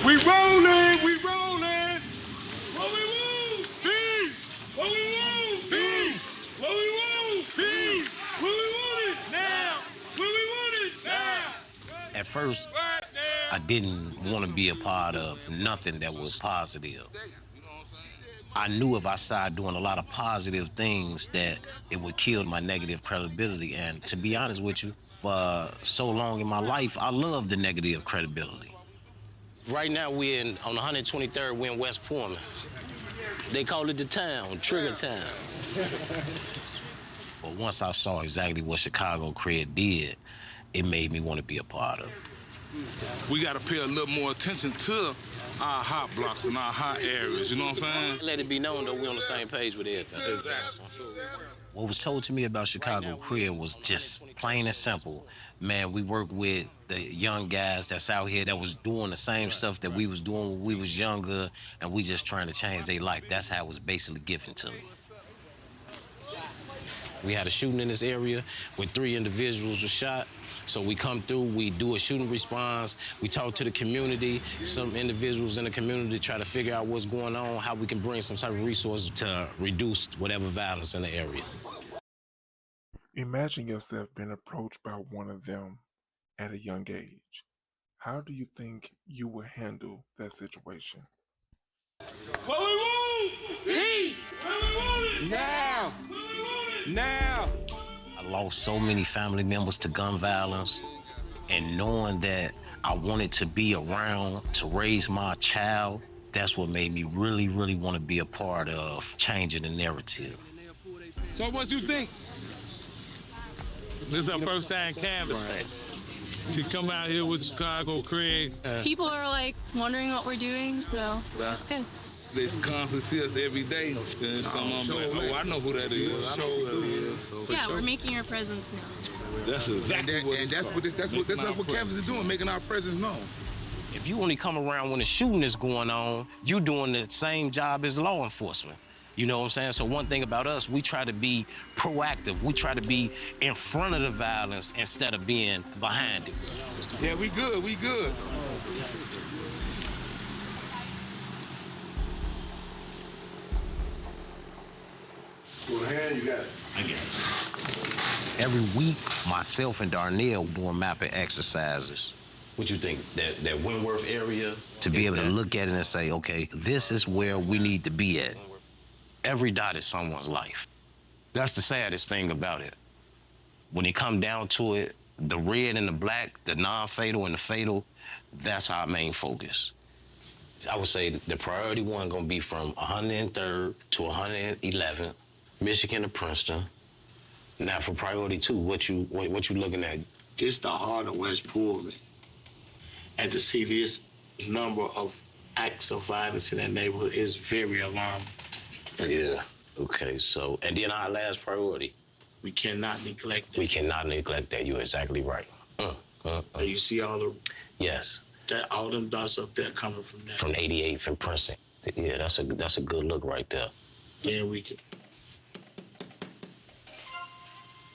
We rolling, we rolling. What we want? Peace. What we want? Peace. What we want? Peace. What we want it now. What we want it now. At first, I didn't want to be a part of nothing that was positive. I knew if I started doing a lot of positive things that it would kill my negative credibility. And to be honest with you, for so long in my life, I loved the negative credibility. Right now, we're on 123rd, we're in West Pullman. They call it the town, Trigger Town. But once I saw exactly what Chicago Cred did, it made me want to be a part of it. We got to pay a little more attention to our hot blocks and our hot areas, you know what I'm saying? Let it be known that we're on the same page with everything. Exactly. What was told to me about Chicago Cred was just plain and simple. Man, we work with the young guys that's out here that was doing the same stuff that we was doing when we was younger, and we just trying to change their life. That's how it was basically given to me. We had a shooting in this area where 3 individuals were shot. So we come through, we do a shooting response, we talk to the community, some individuals in the community try to figure out what's going on, how we can bring some type of resources to reduce whatever violence in the area. Imagine yourself being approached by one of them at a young age. How do you think you would handle that situation? What we want? Peace. What we want it now. Now. I lost so many family members to gun violence, and knowing that I wanted to be around to raise my child, that's what made me really, really want to be a part of changing the narrative. So what you think? This is our first time canvassing. To come out here with Chicago Cred. People are like wondering what we're doing, so that's good. They constantly see us every day. And come on, like, oh, I know who that is. I know who that is. So Yeah, we're making our presence known. that's exactly what. And that's what canvas is doing, making our presence known. If you only come around when the shooting is going on, you doing the same job as law enforcement. You know what I'm saying? So one thing about us, we try to be proactive. We try to be in front of the violence instead of being behind it. Yeah, we good, we good. Well, hand you got it. I get it. Every week, myself and Darnell doing mapping exercises. What you think, that Wentworth area? To be able to look at it and say, okay, this is where we need to be at. Every dot is someone's life. That's the saddest thing about it. When it come down to it, the red and the black, the non-fatal and the fatal, that's our main focus. I would say the priority one gonna be from 103rd to 111th, Michigan to Princeton. Now for priority 2, what you looking at? This the heart of West Pullman. And to see this number of acts of violence in that neighborhood is very alarming. Yeah, okay, so, and then our last priority. We cannot neglect that. We cannot neglect that, you're exactly right. You see all the... Yes. All them dots up there coming from that. From 88th and Princeton. Yeah, that's a good look right there. Then we could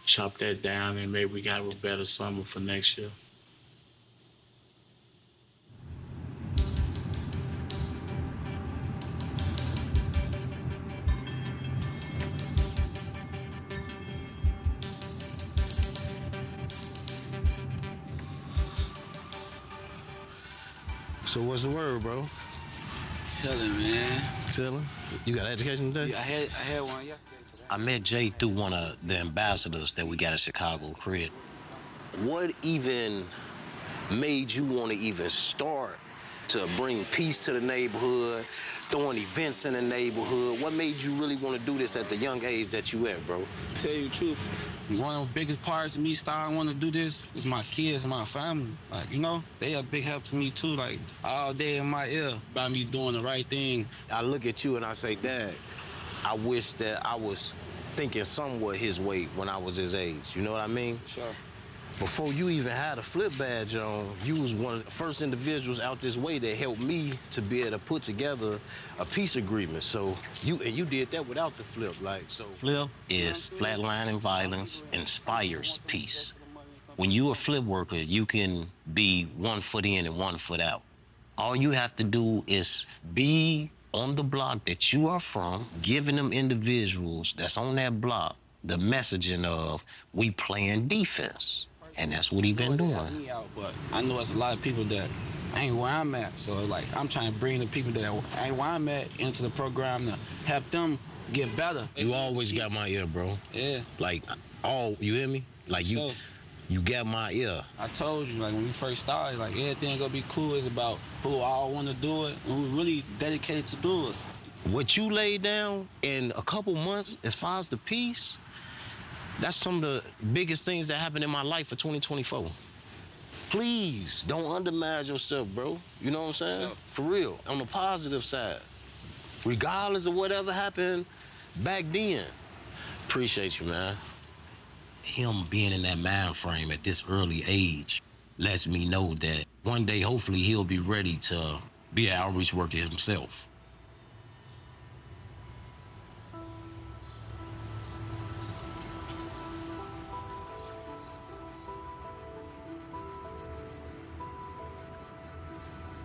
chop that down and maybe we got a better summer for next year. So what's the word, bro? Chilling, man. Chilling? You got education today? Yeah, I had one yesterday. I met Jay through one of the ambassadors that we got at Chicago Cred. What even made you want to even start to bring peace to the neighborhood, throwing events in the neighborhood? What made you really want to do this at the young age that you at, bro? Tell you the truth, one of the biggest parts of me starting wanting to do this is my kids and my family. Like, you know, they a big help to me too, like all day in my ear about me doing the right thing. I look at you and I say, Dad, I wish that I was thinking somewhat his way when I was his age. You know what I mean? Sure. Before you even had a flip badge on, you was one of the first individuals out this way that helped me to be able to put together a peace agreement. So you did that without the flip, like, so. Flip is flatlining violence inspires peace. When you a flip worker, you can be 1 foot in and 1 foot out. All you have to do is be on the block that you are from, giving them individuals that's on that block the messaging of, we playing defense. And that's what he been doing. But I know it's a lot of people that ain't where I'm at. So like, I'm trying to bring the people that ain't where I'm at into the program to help them get better. You always got my ear, bro. Yeah. Like, you hear me? Like, you got my ear. I told you, like, when we first started, like, everything gonna be cool. It's about who all want to do it and who really dedicated to do it. What you laid down in a couple months, as far as the peace, that's some of the biggest things that happened in my life for 2024. Please, don't undermine yourself, bro. You know what I'm saying? Sure. For real, on the positive side. Regardless of whatever happened back then. Appreciate you, man. Him being in that mind frame at this early age lets me know that one day, hopefully, he'll be ready to be an outreach worker himself.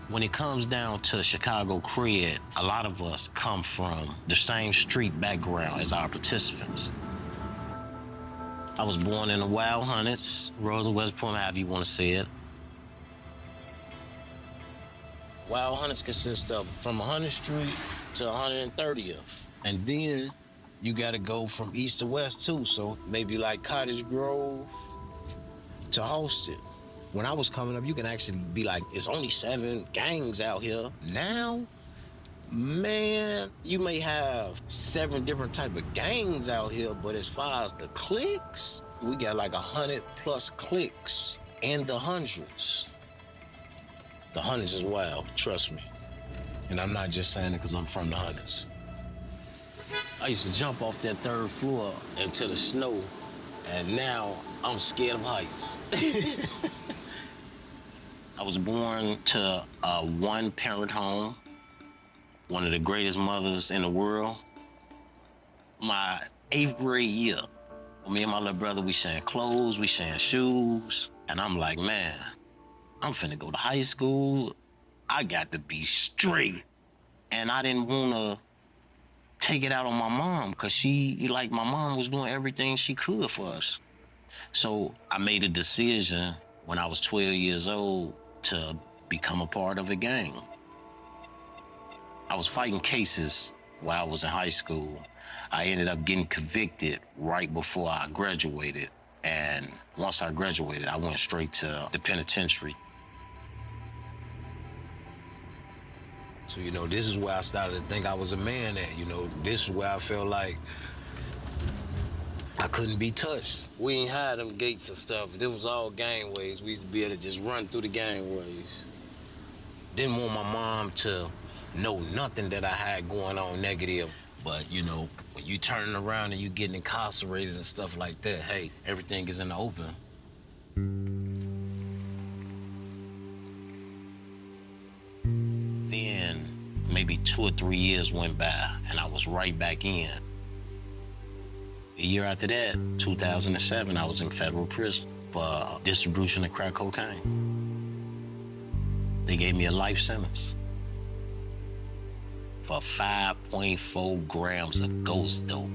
When it comes down to Chicago cred, a lot of us come from the same street background as our participants. I was born in the Wild Hundreds, Roseland, West Point, however you want to say it. Wild Hundreds consists of from 100th Street to 130th. And then you got to go from east to west, too. So maybe like Cottage Grove to Holsted. When I was coming up, you can actually be like, it's only 7 gangs out here. Now, man, you may have 7 different type of gangs out here, but as far as the cliques, we got like 100+ cliques in the hundreds. The hundreds is wild, trust me. And I'm not just saying it because I'm from the hundreds. I used to jump off that 3rd floor into the snow, and now I'm scared of heights. I was born to a 1-parent home, one of the greatest mothers in the world. My 8th grade year, me and my little brother, we sharing clothes, we sharing shoes. And I'm like, man, I'm finna go to high school. I got to be straight. And I didn't wanna take it out on my mom because my mom was doing everything she could for us. So I made a decision when I was 12 years old to become a part of a gang. I was fighting cases while I was in high school. I ended up getting convicted right before I graduated. And once I graduated, I went straight to the penitentiary. So, this is where I started to think I was a man at. This is where I felt like I couldn't be touched. We ain't had them gates and stuff. Them was all gangways. We used to be able to just run through the gangways. Didn't want my mom to know nothing that I had going on negative. But, when you turning around and you getting incarcerated and stuff like that, hey, everything is in the open. Then maybe 2 or 3 years went by and I was right back in. A year after that, 2007, I was in federal prison for distribution of crack cocaine. They gave me a life sentence for 5.4 grams of ghost dope.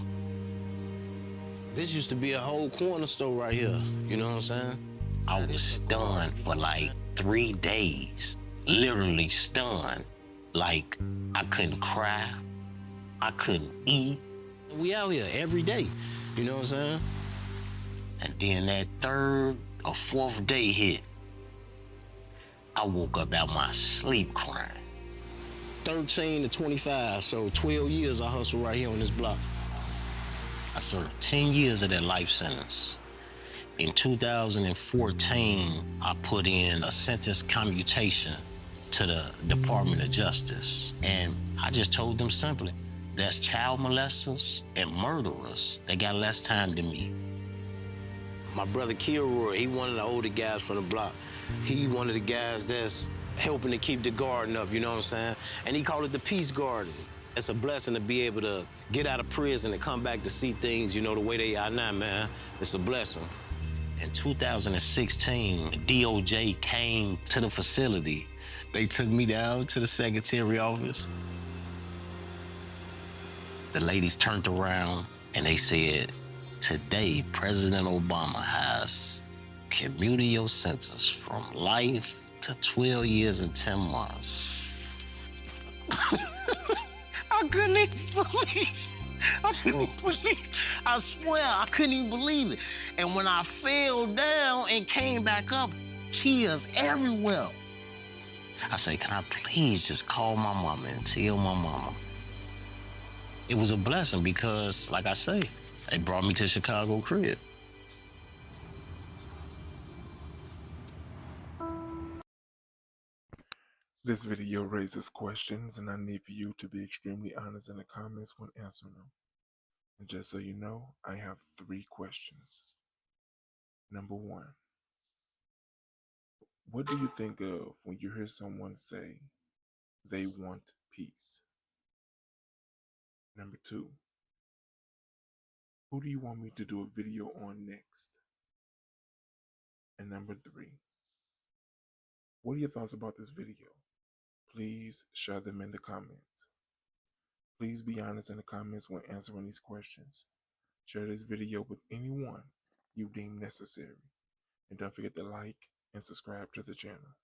This used to be a whole corner store right here, you know what I'm saying? I was stunned for like 3 days, literally stunned. Like, I couldn't cry, I couldn't eat. We out here every day, you know what I'm saying? And then that 3rd or 4th day hit. I woke up out my sleep crying. 13 to 25, so 12 years I hustled right here on this block. I served 10 years of that life sentence. In 2014, I put in a sentence commutation to the Department of Justice. And I just told them simply, there's child molesters and murderers. They got less time than me. My brother Kilroy, he one of the older guys from the block. He one of the guys that's helping to keep the garden up, you know what I'm saying? And he called it the Peace Garden. It's a blessing to be able to get out of prison and come back to see things, the way they are now, man. It's a blessing. In 2016, DOJ came to the facility They took me down to the secretary office. The ladies turned around and they said, today, President Obama has commuted your sentence from life to 12 years and 10 months. I couldn't even believe I swear, I couldn't even believe it. And when I fell down and came back up, tears everywhere. I said, can I please just call my mama and tell my mama? It was a blessing because, like I say, they brought me to Chicago crib. This video raises questions, and I need for you to be extremely honest in the comments when answering them. And just so you know, I have 3 questions. Number 1, what do you think of when you hear someone say they want peace? Number 2, who do you want me to do a video on next? And number 3, what are your thoughts about this video? Please share them in the comments. Please be honest in the comments when answering these questions. Share this video with anyone you deem necessary. And don't forget to like and subscribe to the channel.